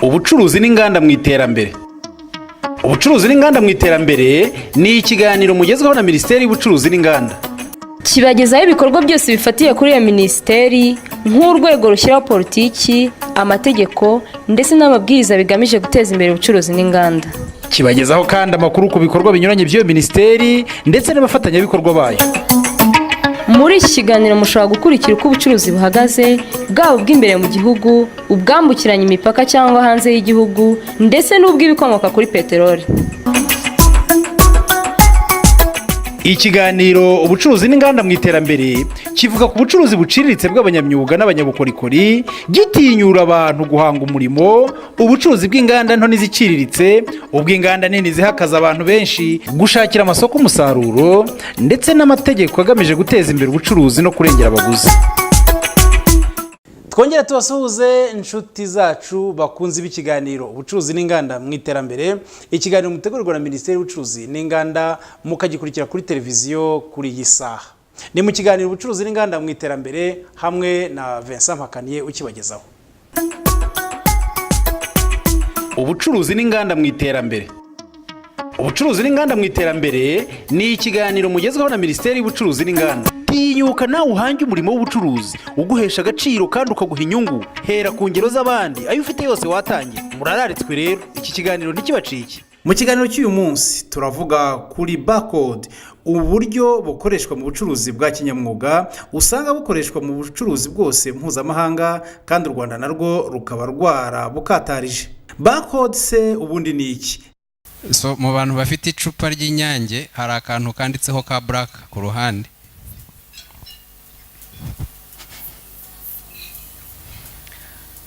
Ubucuruzi n'inganda mu iterambere. Ubucuruzi n'inganda mu iterambere ni ikiganiro mugezweho na Minisiteri y'Ubucuruzi n'Inganda. Kibagezaho ibikorwa byose bifatiye kuri iyo minisiteri nk'urwego rushyiraho politiki, amategeko ndetse n'amabwiriza bigamije guteza imbere ubucuruzi n'inganda. Kibagezaho kandi amakuru ku bikorwa binyuranye by'iyo minisiteri ndetse n'abafatanyabikorwa bayo. Muri iki kiganiro mushobora gukurikira uko ubucuruzi buhagaze, bwaba ubw'imbere mu gihugu, ubwambukiranya imipaka cyangwa hanze y'igihugu, ndetse n'ubw'ibikomoka kuri peteroli. Ikiganiro ubucuruzi n'inganda mu iterambere kivuga ku bucuruzi buciriritse bw'abanyamyuga n'abanyabukorikori, gitinyura abantu guhanga umurimo, ubucuruzi bw'inganda nto n'iziciriritse, ubw'inganda nini zihakaza abantu benshi, gushakira amasoko umusaruro ndetse n'amategeko agamije guteza imbere ubucuruzi no kurengera abaguzi. Twongera tubasuhuze inshuti zacu bakunze b'ikiganiro ubucuruzi n'inganda mu iterambere. Ikiganiro mutegurirwa na Minisiteri y'Ubucuruzi n'Inganda, mukagikurikira kuri televiziyo kuri iyi saha. Ni mu kiganiro ubucuruzi n'inganda mu iterambere hamwe na Vincent Mpakaniye ukibagezaho. Ubucuruzi n'inganda mu iterambere. Ubucuruzi n'inganda mu iterambere ni ikiganiro mugezweho na Minisiteri y'Ubucuruzi n'Inganda. Tinyuka nawe uhange umurimo w'ubucuruzi uguhesha agaciro kandi ukaguha inyungu. Hera ku ngero z'abandi, ayo ufite yose watangira. Murararitswe rero, iki kiganiro ntikibacike. Mu kiganiro cy'uyu munsi turavuga kuri barcode, uburyo bukoreshwa mu bucuruzi bwa kinyamwuga, usanga bukoreshwa mu bucuruzi bwose mpuzamahanga kandi u Rwanda narwo rukaba rwarabukatarije. Barcode se ubundi ni iki? So mu bantu bafite icupa ry'Inyange hari akantu kanditseho ka black ku ruhande.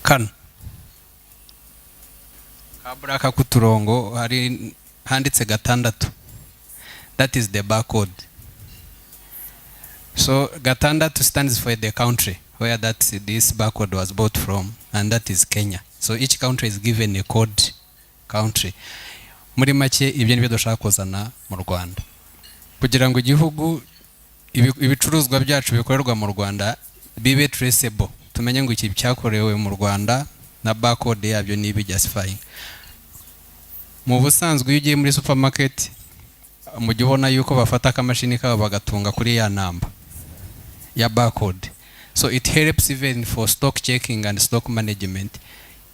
Kano ka black kuturongo hari handitse 6. That is the barcode. So 6 stands for the country where this barcode was bought from, and that is Kenya. So each country is given a code country. Muri make ibyo nibyo dushaka kuzana mu Rwanda kugira ngo igihugu ibicuruzwa byacu bikorerwa mu Rwanda bibe traceable, tumenye ngo iki cyakorewe mu Rwanda na barcode yabyo nibi justifying. Mu busanzwe iyo ugiye muri supermarket mu gihe ubona yuko bafata akamashini kabo bagatunga kuri ya namba ya barcode, so it helps even for stock checking and stock management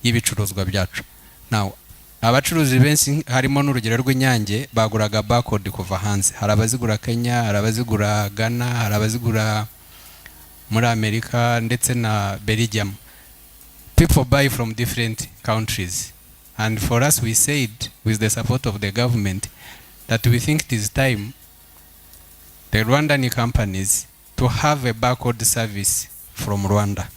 y'ibicuruzwa byacu. Now abacuruzi benshi harimo n'urugero rw'Inyange baguraga barcode kuva hanze. Hari abazigura Kenya, hari abazigura Ghana, hari abazigura muri Amerika ndetse na Belgium. People buy from different countries, and for us we said with the support of the government that we think it is time the Rwandan companies to have a barcode service from Rwanda.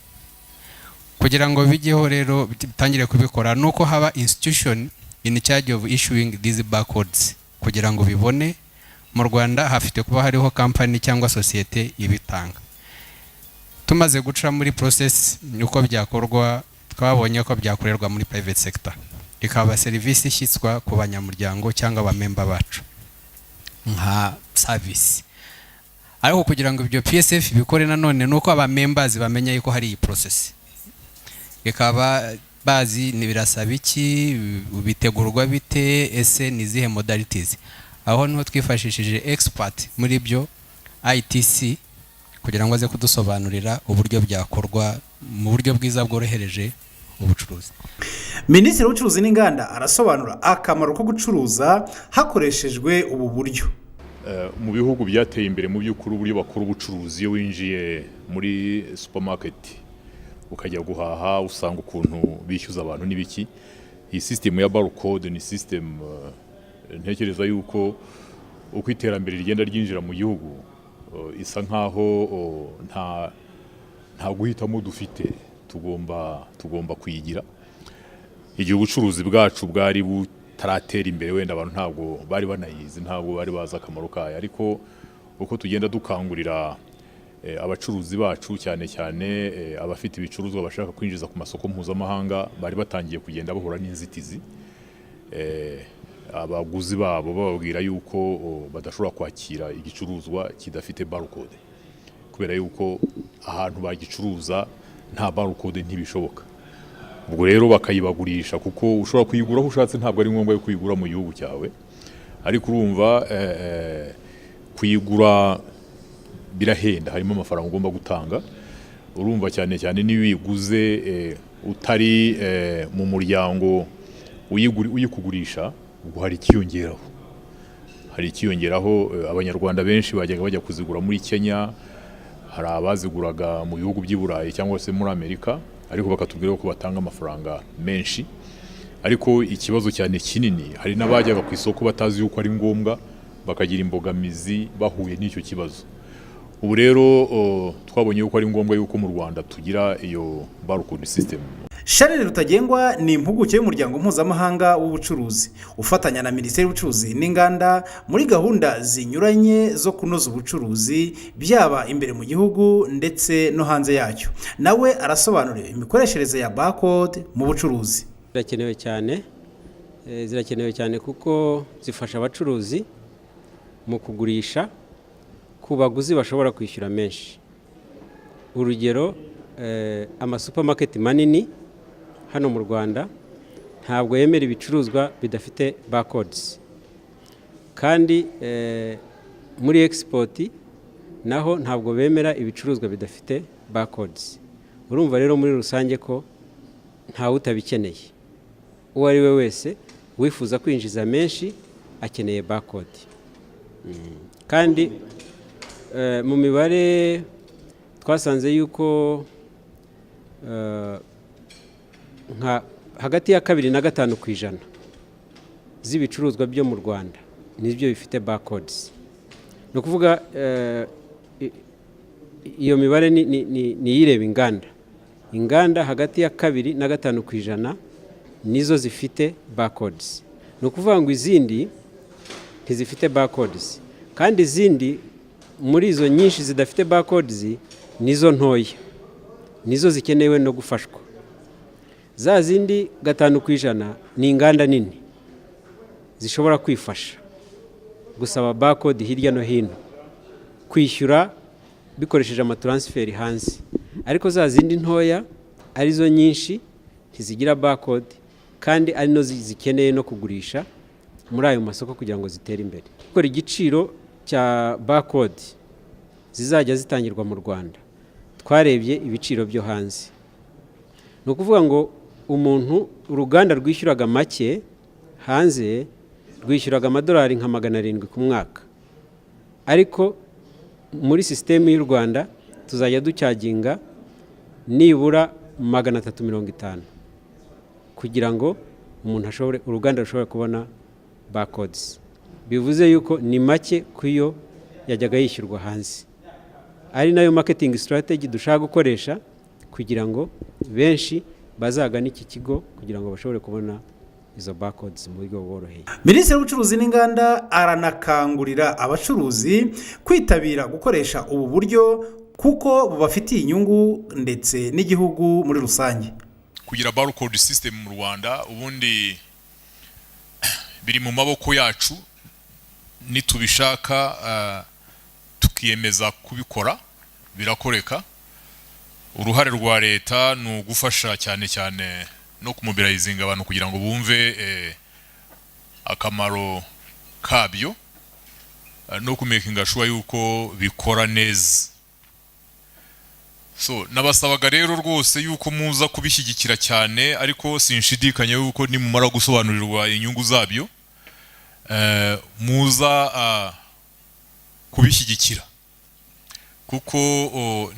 Kugira ngo bigeho rero bitangire kubikora nuko haba institution in charge of issuing these barcodes. Kugira ngo bibone mu Rwanda hafite kuba hariho company cyangwa societe ibitanga. Tumaze guca muri process nuko byakorwa, twabonye ko byakorerwa muri private sector, ikaba service ishyitswa ku banyamuryango cyangwa abamemba bacu nka service. Ariko kugira ngo ibyo PSF bikore nanone nuko abamembers bamenya yuko hari iyi process, ikaba bazi nibirasaba iki, bitegurwa bite, ese nizihe modalities. Aho niho twifashishije expert muri byo ITC kugira ngo aze kudusobanurira uburyo byakorwa mu buryo bwiza bworohereje ubucuruzi. Minisitiri w'Ubucuruzi n'Inganda arasobanura akamaro ko gucuruza hakoreshejwe ubu buryo. Mu bihugu byateye imbere mu by'ukuri uburyo bakora ubucuruzi, iyo winjiye muri supermarket ukajya guhaha usanga ukuntu bishyuza abantu n'ibiki. Iyi system ya barcode ni system ntekereza yuko uko iterambere rigenda ryinjira mu gihugu isa nkaho nta guhitamo dufite, tugomba kuyigira. Igihe ubucuruzi bwacu bwari butaratera imbere wenda abantu ntabwo bari banayizi, ntabwo bari bazi akamaro kayo, ariko uko tugenda dukangurira abacuruzi bacu cyane cyane abafite ibicuruzwa bashaka kwinjiza ku masoko mpuzamahanga bari batangiye kugenda bahura n'inzitizi. Abaguzi babo bababwira yuko badashobora kwakira igicuruzwa kidafite barcode, kubera yuko ahantu bagicuruza nta barcode ntibishoboka. ubwo rero bakayibagurisha kuko ushobora kuyigura aho ushatse, ntabwo ari ngombwa yo kuyigura mu gihugu cyawe, ariko urumva kuyigura birahenda, harimo amafaranga ugomba gutanga. Urumva cyane cyane niyo uyiguze utari mu muryango uyikugurisha, ubwo hari ikiyongeraho. Abanyarwanda benshi bajyaga bajya kuzigura muri Kenya, hari abaziguraga mu bihugu by'i Burayi cyangwa se muri Amerika, ariko bakatubwira ko batanga amafaranga menshi. Ariko ikibazo cyane kinini, hari n'abajyaga ku isoko batazi yuko ari ngombwa, bakagira imbogamizi bahuye n'icyo kibazo. Ubu rero twabonye yuko ari ngombwa yuko mu Rwanda tugira iyo barcode system. Charles Rutagengwa ni impuguke y'umuryango mpuzamahanga w'ubucuruzi ufatanya na Minisiteri y'Ubucuruzi n'Inganda muri gahunda zinyuranye zo kunoza ubucuruzi, byaba imbere mu gihugu ndetse no hanze yacyo. Nawe arasobanurira imikoreshereze ya barcode mu bucuruzi. Zirakenewe cyane kuko zifasha abacuruzi mu kugurisha ku baguzi bashobora kwishyura menshi. Urugero, amasupermarket manini hano mu Rwanda ntabwo yemera ibicuruzwa bidafite barcodes, kandi muri export naho ntabwo bemera ibicuruzwa bidafite barcodes. Urumva rero muri rusange ko ntawe utabikeneye, uwo ari we wese wifuza kwinjiza menshi akeneye barcode. Kandi mu mibare twasanze yuko hagati ya 2 na 5% z'ibicuruzwa byo mu Rwanda nibyo bifite barcodes. No kuvuga iyo mibare ni yireba inganda hagati ya 2 na 5% nizo zifite barcodes. No kuvuga ngo izindi ntizifite barcodes, kandi izindi muri izo nyinshi zidafite barcodes nizo ntoya, nizo zikenewe no gufashwa. Za zindi 5% ni inganda nini zishobora kwifasha gusaba barcode hirya no hino, kwishyura bikoresheje amatransferi hanze. Ariko za zindi ntoya arizo nyinshi ntizigira barcode, kandi ari no zikeneye no kugurisha muri ayo masoko kugira ngo zitere imbere. Kuko igiciro cya barcode zizajya zitangirwa mu Rwanda, twarebye ibiciro byo hanze. No kuvuga ngo uruganda rwishyuraga make hanze rwishyuraga $700 nka 700 ku mwaka, ariko muri systeme y'u Rwanda tuzajya ducyaginga nibura 350 kugira ngo uruganda rushobore kubona barcodes. Bivuze yuko ni make kuyo yajyaga yishyurwa hanze. Ari nayo marketing strategy dushaka gukoresha kugira ngo benshi bazagana iki kigo kugira ngo bashobore kubona izo barcodes mu buryo bworoheye. Minisitiri w'Ubucuruzi n'Inganda aranakangurira abacuruzi kwitabira gukoresha ubu buryo kuko bubafitiye inyungu ndetse n'igihugu muri rusange. Kugira barcode system mu Rwanda ubundi biri mu maboko yacu, nitubishaka tukiyemeza kubikora birakoreka. Uruhare rwa leta ni ugufasha cyane cyane no kumobilizinga abantu kugira ngo bumve akamaro kabyo no kumekinga sure yuko bikora neza. So nabasabaga rero rwose yuko muza kubishyigikira cyane, ariko sinshidikanya yuko nimumara gusobanurirwa inyungu zabyo muza kubishyigikira, kuko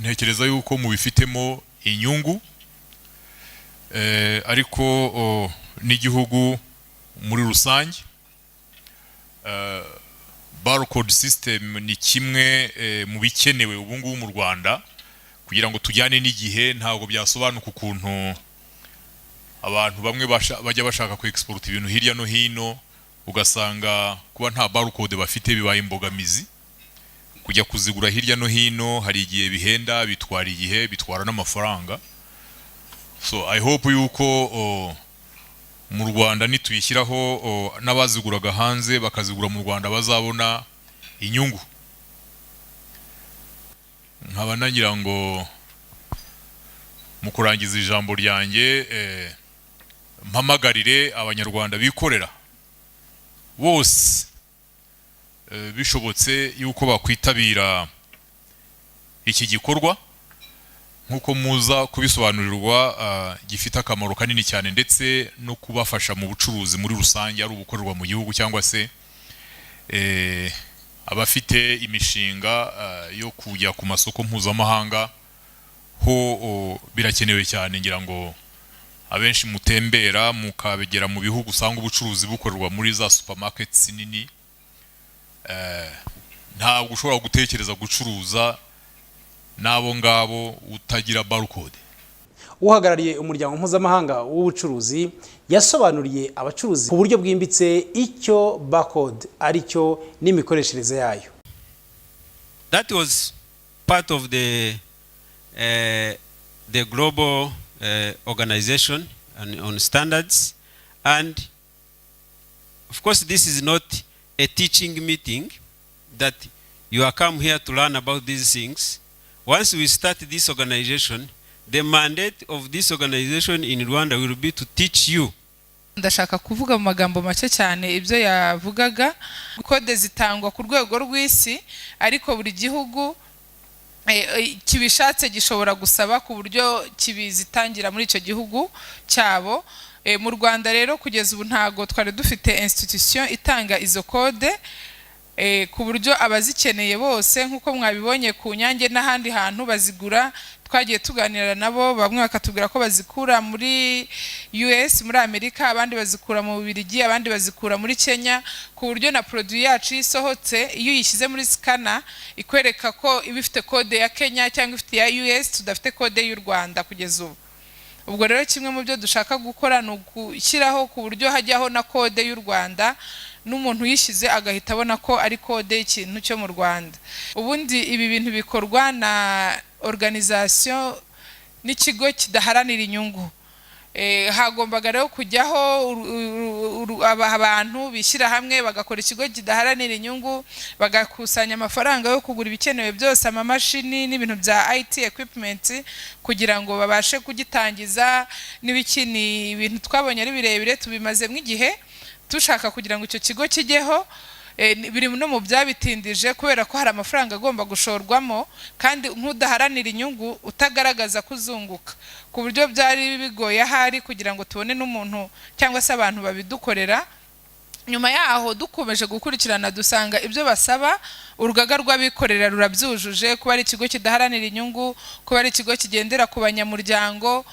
ntekereza yuko mubifitemo inyungu, ariko n'igihugu muri rusange. Barcode system ni kimwe mu bikenewe ubu ngubu mu Rwanda kugira ngo tujyane n'igihe. Ntabwo byasobanuka ukuntu abantu bamwe bajya bashaka ku export ibintu hirya no hino, ugasanga kuba nta barcode bafite bibaye imbogamizi. Kujya kuzigura hirya no hino hari igihe bihenda, bitwara igihe, bitwara n'amafaranga. So I hope yuko mu Rwanda nituyishyiraho n'abaziguraga hanze bakazigura mu Rwanda bazabona inyungu. Nkaba nagira ngo mu kurangiza ijambo ryanjye mpamagarire abanyarwanda bikorera bose bishobotse yuko bakwitabira iki gikorwa nkuko muza kubisobanurirwa gifite akamaro kanini cyane ndetse no kubafasha mu bucuruzi muri rusange ari ubukorerwa mu gihugu cyangwa se abafite imishinga yo kujya ku masoko mpuzamahanga ho birakenewe cyane ngira ngo abenshi mutembera mukabegera mu bihugu usanga ubucuruzi bukorerwa muri za supermarkets nini ntabwo ushobora gutekereza gucuruza nabo ngabo utagira barcode. Uhagarariye umuryango mpuzamahanga w'ubucuruzi yasobanuriye abacuruzi ku buryo bwimbitse icyo barcode aricyo n'imikoreshereze yayo. That was part of the global organization on standards, and of course this is not a teaching meeting that you are come here to learn about these things. Once we start this organization, the mandate of this organization in Rwanda will be to teach you. Ndashaka kuvuga mu magambo make cyane ibyo yavugaga. Kode zitangwa ku rwego rw'isi, ariko buri gihugu kibishatse gishobora gusaba ku buryo kibizitangira muri icyo gihugu cyabo. Mu Rwanda rero kugeza ubu ntago twari dufite institution itanga izo kode ku buryo abazikeneye bose nkuko mwabibonye ku Nyange n'ahandi hantu bazigura. Twagiye tuganira nabo, bamwe bakatubwira ko bazikura muri US, muri Amerika, abandi bazikura mu Bubiligi, abandi bazikura muri Kenya, ku buryo na produit yacu isohotse iyo uyishyize muri scanner ikwereka ko ibifite code ya Kenya cyangwa ifite ya US, tudafite code y'u Rwanda kugeza ubu. Ubwo rero kimwe mu byo dushaka gukora ni ugushyiraho ku buryo hajyaho na code y'u Rwanda, n'umuntu yishize agahita abona ko ari code y'ikintu cyo mu Rwanda. Ubundi ibi bintu bikorwa na organisation n'ikigo kidaharanira inyungu. Hagombaga rero kujyaho abantu bishyira hamwe bagakora ikigo kidaharanira inyungu, bagakusanya amafaranga yo kugura ibikenewe byose, amamashini n'ibintu bya IT equipment kugira ngo babashe kugitangiza. N'ibikini ibintu twabonye ari birebire, tubimazemo igihe dushaka kugira ngo icyo kigo kijyeho. Biri no mu byabitindije kubera ko hari amafaranga agomba gushorwamo, kandi nk'udaharanira inyungu utagaragaza kuzunguka, ku buryo byari bigoye ahari kugira ngo tubone n'umuntu cyangwa se abantu babidukorera. Nyuma yaho dukomeje gukurikirana dusanga ibyo basaba urugaga rw'abikorera rurabyujuje, kuba ari ikigo kidaharanira inyungu, kuba ari ikigo kigendera ku banyamuryango,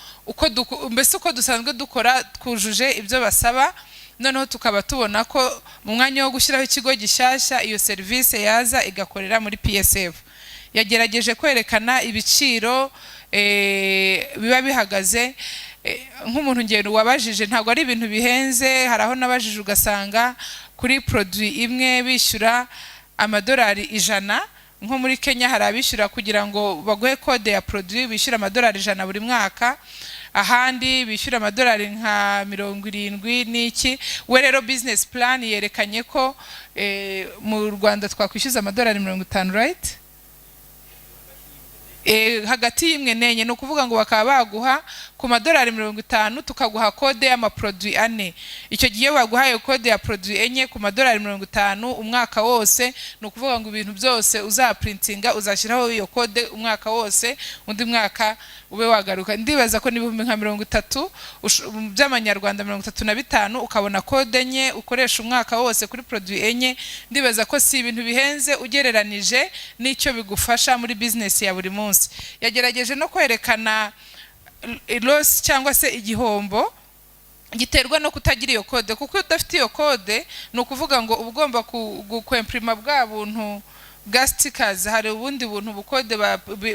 mbese uko dusanzwe dukora twujuje ibyo basaba. Noneho tukaba tubona ko mu mwanya wo gushyiraho ikigo gishyashya iyo service yaza igakorera muri PSF. Yagerageje kwerekana ibiciro biba bihagaze. Nk'umuntu ngero wabajije ntabwo ari ibintu bihenze, haraho nabajije ugasanga kuri produit imwe bishyura amadolari 100. Nko muri Kenya hari abishyura kugira ngo baguhe code ya produit bishyura amadolari 100 buri mwaka, ahandi bishyura amadolari nka 70 n'iki. We rero business plan yerekanye ko mu Rwanda twakwishyuza amadolari 50, right? Hagati y'imwe nenye no kuvuga ngo bakaba baguha ku madolari 50 tukaguha code y'amaproduit 4. Icyo gihe baguhaye code ya produit enye ku madolari 50 umwaka wose, no kuvuga ngo ibintu byose uzaprintinga uzashyiraho iyo code umwaka wose, undi mwaka ube wagaruka. Ndibaza ko n'ibihumbi nka 30 by'amanyarwanda 35 ukabona code enye ukoresha umwaka wose kuri produit enye. Ndibaza ko si ibintu bihenze ugereranije n'icyo bigufasha muri business ya buri munsi. Yagerageje no kwerekana loss cyangwa se igihombo giterwa no kutagira iyo code, kuko udafite iyo code no kuvuga ngo ubugomba kwemprima bwa buntu bwa stickers. Hari ubundi buntu bukode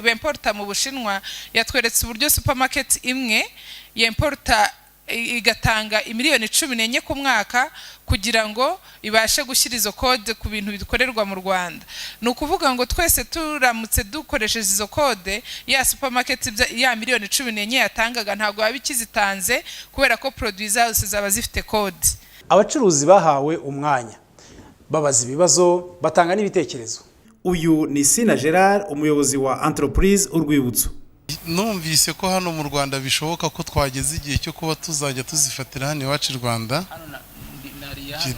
bemporta mu Bushinwa, yatweretse uburyo supermarket imwe yemporta igatanga miliyoni 14 ku mwaka kugira ngo ibashe gushyira izo code ku bintu bikorerwa mu Rwanda. No kuvuga ngo twese turamutse dukoresheje izo code, ya supermarket ya miliyoni 14 yatangaga ntabwo babikizitanze kubera ko produit zose zaba zifite code. Abacuruzi bahawe umwanya babaza ibibazo, batanga n'ibitekerezo. Uyu ni Sina Gerard, umuyobozi wa Entreprise Urwibutso. numvise ko hano mu Rwanda bishoboka ko twageze igihe cyo kuba tuzajya tuzifatira hano iwacu i Rwanda.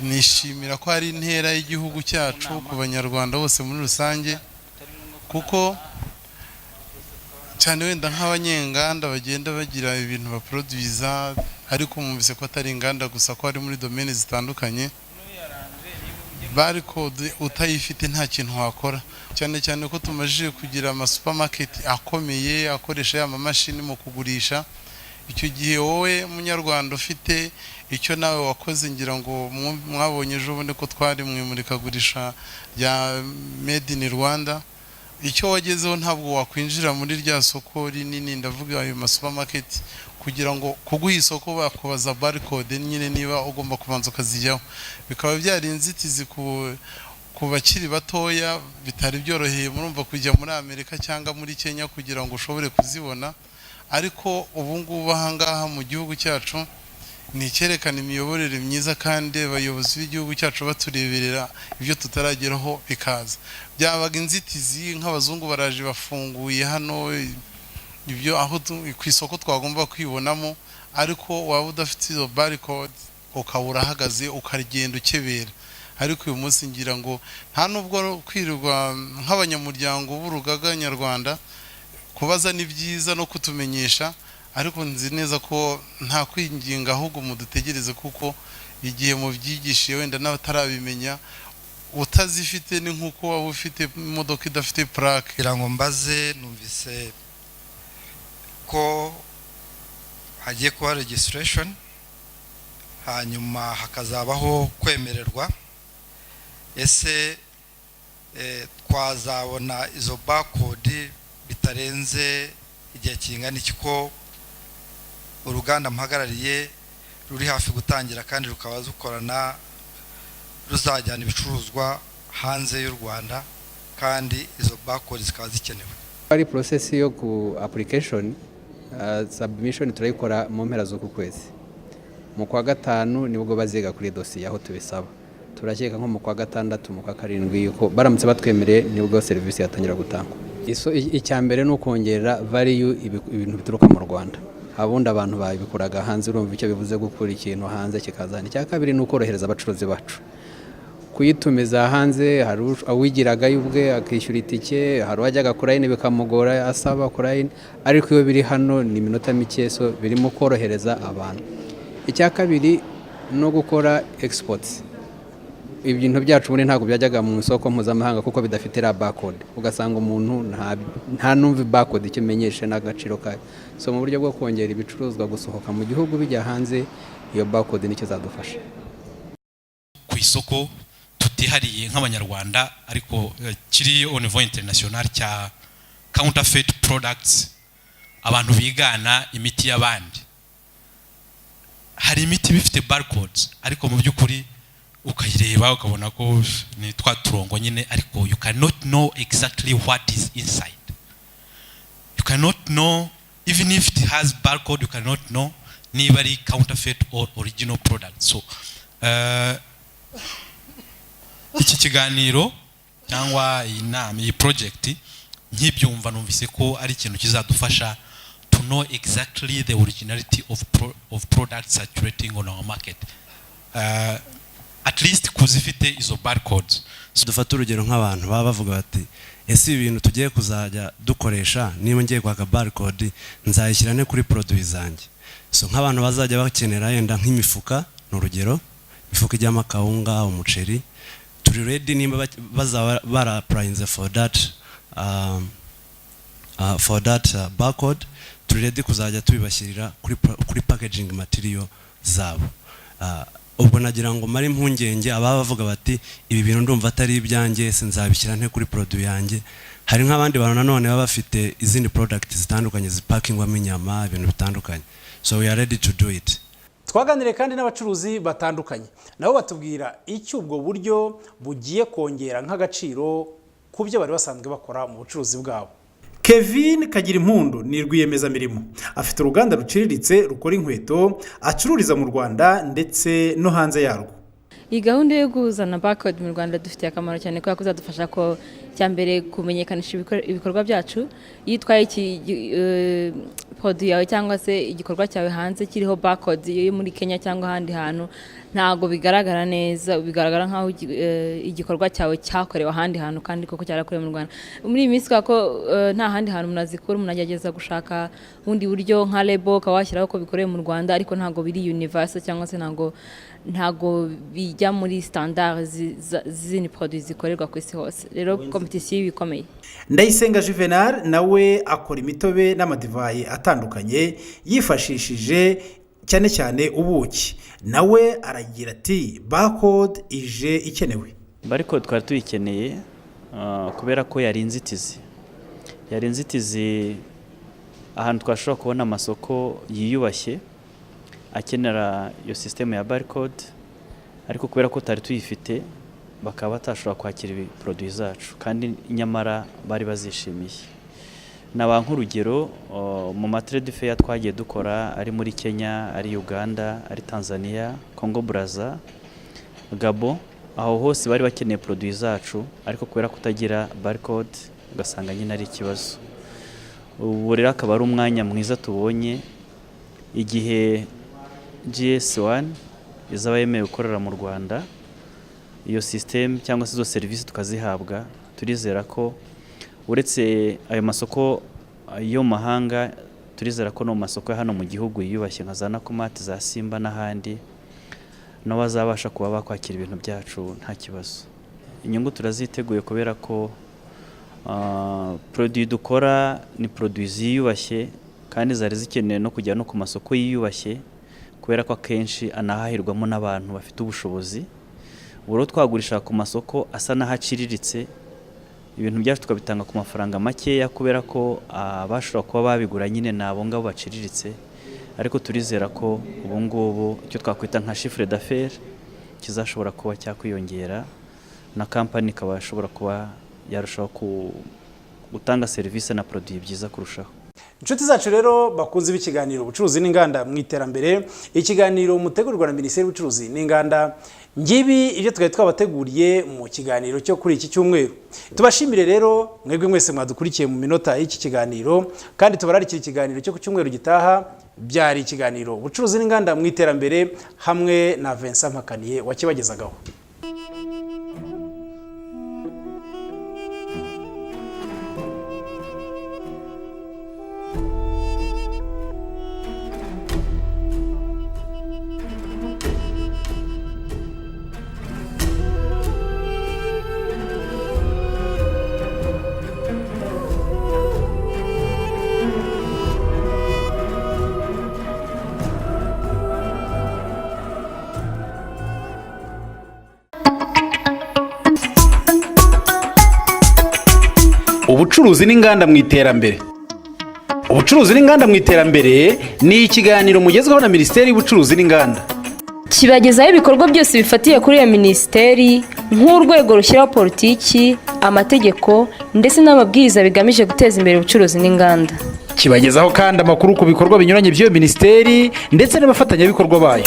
Nishimira ko hari intera y'igihugu cyacu ku banyarwanda bose muri rusange, kuko cyane wenda nk'abanyenganda bagenda bagira ibintu baproduiza, ariko mwumvise ko atari inganda gusa, ko ari muri domaine zitandukanye. Barcode utayifite nta kintu wakora, cyane cyane ko tumajije kugira ama supermarket akomeye akoresha ya mashini mu kugurisha. Icyo gihe wowe munyarwanda ufite icyo nawe wakoze, ngira ngo mwabonye ejo bundi ko twari mu imurikagurisha rya Made in Rwanda, icyo wagezeho ntabwo wakwinjira muri rya soko rinini, ndavuga ayo ma supermarket, kugira ngo kuguha isoko bakubaza barcode nyine niba ugomba kubanza ukazijyaho. Bikaba byari inzitizi ku bakiri batoya, bitari byoroheye murumva kujya muri Amerika cyangwa muri Kenya kugira ngo ushobore kuzibona. Ariko ubu ngubu ahangaha mu gihugu cyacu ni icyerekana imiyoborere myiza, kandi abayobozi b'igihugu cyacu batureberera ibyo tutarageraho bikaza. Byabaga inzitizi nk'abazungu baraje bafunguye hano ibyo aho ku isoko twagomba kwibonamo, ariko waba udafite izo barcode ukabura ahagaze ukagenda ukebera. Ariko uyu munsi ngira ngo nta nubwo kwirirwa nk'abanyamuryango b'urugaga nyarwanda kubaza ni byiza no kutumenyesha, ariko nzi neza ko nta kwinginga ahubwo mudutegereze, kuko igihe mu byigishiye wenda n'abatarabimenya utazifite ni nk'uko waba ufite imodoka idafite plaque. Kugira ngo mbaze, numvise ko hagiye kuba registration, hanyuma hakazabaho kwemererwa. Ese twazabona izo barcode bitarenze igihe kingana iki, ko uruganda mpagarariye ruri hafi gutangira kandi rukaba rukorana, ruzajyana ibicuruzwa hanze y'u Rwanda, kandi izo barcode zikaba zikenewe? Ari process yo ku application submission turayikora mu mpera z'uku kwezi. Mu kwa gatanu nibwo baziga kuri dossier aho tubisaba. Turakeka nko mu kwa gatandatu mu kwa karindwi yuko baramutse batwemereye nibwo service yatangira gutangwa. Icya mbere no kongera value ibintu bituruka mu Rwanda. Abundi abantu babikuraga hanze, urumva icyo bivuze gukura ikintu hanze kikazana. Icya kabiri ni ukorohereza abacuruzi bacu kuyitumiza hanze. Hari awigiraga yubwe akishyura itike, hari wajyaga kurayini bikamugora asaba kurayini, ariko iyo biri hano ni minota mike, so birimo korohereza abantu. Icya kabiri no gukora exports. Ibintu byacu muri ntabwo byajyaga mu isoko mpuzamahanga kuko bidafite la barcode, ugasanga umuntu nta numva barcode ikimenyesha n'agaciro kayo. So mu buryo bwo kongera ibicuruzwa gusohoka mu gihugu bijya hanze, iyo barcode nicyo zadufasha. Ku isoko tutihariye nk'abanyarwanda, ariko kiri au niveau international cya counterfeit products, abantu bigana imiti y'abandi. Hari imiti bifite barcodes, ariko mu by'ukuri ukayireba ukabona ko ni twa turongo nyine, ariko you cannot know exactly what is inside. You cannot know, even if it has barcode, you cannot know niba ari counterfeit or original product. So iki kiganiro cyangwa inama, iyi project nkibyumva numvise ko ari ikintu kizadufasha to know exactly the originality of products circulating on our market. At least kuzifite izo barcodes. So dufata urugero nk'abantu baba bavuga bati ese ibintu tugiye kuzajya dukoresha, niba ngiye kwaka barcode nzayishyirane kuri produit zanjye. So nk'abantu bazajya bakenera yenda nk'imifuka, n'urugero imifuka ijyamo akawunga, umuceri, turi ready nimba bazaba bara applying for that barcode, turi ready kuzajya tubibashyirira kuri packaging material zabo. Ubwo nagira ngo mari impungenge ababa bavuga bati ibi bintu ndumva atari ibyanjye, sinzabishyira nte kuri produit yanjye. Hari nk'abandi bantu nanone baba bafite izindi product zitandukanye zipakingwamo inyama, ibintu bitandukanye. So we are ready to do it. Twaganire kandi n'abacuruzi batandukanye, nabo batubwira icyo ubwo buryo bugiye kongera nk'agaciro ku byo bari basanzwe bakora mu bucuruzi bwabo. Kevin Kagirimpundu ni rwiyemezamirimo, afite uruganda ruciriritse rukora inkweto, acururiza mu Rwanda ndetse no hanze yarwo. iyi gahunda yo kuzana barcode mu Rwanda dufitiye akamaro cyane kubera ko izadufasha ko cyambere kumenyekanisha ibikorwa byacu. Iyo utwaye produit yawe cyangwa se igikorwa cyawe hanze kiriho barcode yo muri Kenya cyangwa ahandi hantu, ntago bigaragara neza, bigaragara nkaho igikorwa cyawe cyakorewe ahandi hantu kandi koko cyarakorewe mu Rwanda. Muri iyi minsi ko nta handi hantu munazikora, munagerageza gushaka ubundi buryo nka label kawashyiraho ko bikorewe mu Rwanda, ariko ntago biri universal cyangwa se ntago bijya muri standard z'ini produits zikorerwa ku isi hose. Rero competition ikomeye. Ndayisenga Juvenal nawe akora imitobe n'amadivayi atandukanye yifashishije cyane cyane ubuki. Nawe aragira ati barcode ije ikenewe. Barcode twari tuyikeneye kubera ko yari inzitizi ahantu twashobora kubona amasoko yiyubashye akenera iyo systeme ya barcode, ariko kubera ko tari tuyifite bakaba batashobora kwakira produit zacu kandi nyamara bari bazishimiye. Naba nk'urugero mu matrade fair twagiye dukora ari muri Kenya, ari Uganda, ari Tanzania, Congo Brazza, Gabon, aho hose bari bakeneye produit zacu, ariko kubera kutagira barcode ugasanga nyine ari ikibazo. Ubu rero akaba ari umwanya mwiza tubonye igihe GS1 izaba yemewe gukorera mu Rwanda, iyo system cyangwa se izo service tukazihabwa. Turizera ko uretse ayo masoko yo mahanga, turizera ko no masoko hano mu gihugu yiyubashye nka za Nakumatt, za Simba n'ahandi no bazabasha kuba bakwakira ibintu byacu nta kibazo. Inyungu turaziteguye kubera ko produit dukora ni produit ziyubashye kandi zari zikeneye no kujya no ku masoko yiyubashye, kubera ko akenshi anahahirwamo n'abantu bafite ubushobozi. Uburo twagurisha ku masoko asa n'ahaciriritse, ibintu byacu tukabitanga ku mafaranga makeya kubera ko abashobora kuba babigura nyine nabo ngabo baciriritse. Ariko turizera ko ubu ngubu icyo twakwita nka chiffre d'affaires kizashobora kuba cyakwiyongera na company ikaba ishobora kuba yarushaho gutanga service na produit byiza kurushaho. Inshuti zacu rero bakunze b'ikiganiro ubucuruzi n'inganda mu iterambere, ikiganiro mutegurirwa na Minisiteri y'Ubucuruzi n'Inganda. Ngibi ibyo twari twabateguriye mu kiganiro cyo kuri iki cyumweru. Tubashimire rero mwebwe mwese mwadukurikiye mu minota y'iki kiganiro, kandi tubararikira ikiganiro cyo ku cyumweru gitaha. Byari ikiganiro ubucuruzi n'inganda mu iterambere hamwe na Vincent Mpakaniye wakibagezagaho. Ubucuruzi n'inganda mu iterambere. Ubucuruzi n'inganda mu iterambere ni ikiganiro mugezweho na Minisiteri y'Ubucuruzi n'Inganda. Kibagezaho ibikorwa byose bifatiye kuri iyo minisiteri nk'urwego rushyiraho politiki, amategeko ndetse n'amabwiriza bigamije guteza imbere ubucuruzi n'inganda. Kibagezaho kandi amakuru ku bikorwa binyuranye by'iyo minisiteri ndetse n'abafatanyabikorwa bayo.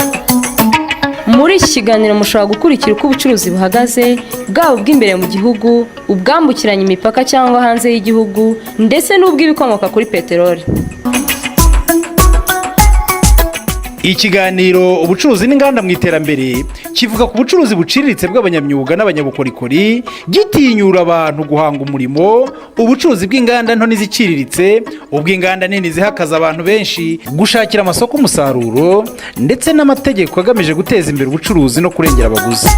Muri iki kiganiro mushobora gukurikira uko ubucuruzi buhagaze, bwaba ubw'imbere mu gihugu, ubwambukiranya imipaka cyangwa hanze y'igihugu, ndetse n'ubw'ibikomoka kuri peteroli. Ikiganiro ubucuruzi n'inganda mu iterambere kivuga ku bucuruzi buciriritse bw'abanyamyuga n'abanyabukorikori, gitinyura abantu guhanga umurimo, ubucuruzi bw'inganda nto n'iziciriritse, ubw'inganda nini zihakaza abantu benshi, gushakira amasoko umusaruro, ndetse n'amategeko agamije guteza imbere ubucuruzi no kurengera abaguzi.